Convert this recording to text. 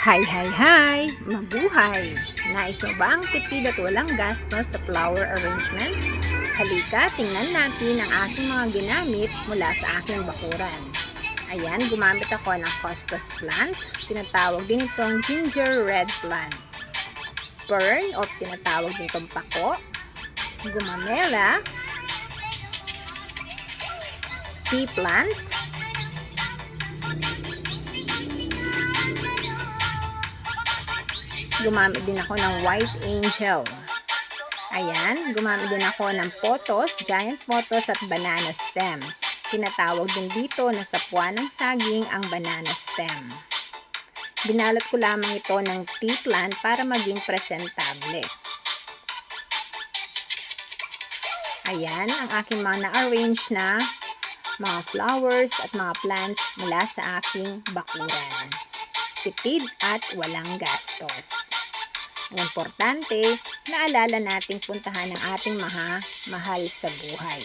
Hi, hi, hi! Mabuhay! Nais mo ba ang tipid at walang gastos sa flower arrangement? Halika, tingnan natin ang aking mga ginamit mula sa aking bakuran. Ayan, gumamit ako ng costus plant. Tinatawag din itong ginger red plant. Fern o tinatawag din itong pako. Gumamela. Tea plant. Gumamit din ako ng white angel. Ayan, gumamit din ako ng potos, giant potos at banana stem. Tinatawag din dito na sapuan ng saging ang banana stem. Binalot ko lamang ito ng tea plant para maging presentable. Ayan, ang aking mga na-arrange na mga flowers at mga plants mula sa aking bakuran. Tipid at walang gastos. Ang importante, naalala nating puntahan ang ating mahal sa buhay.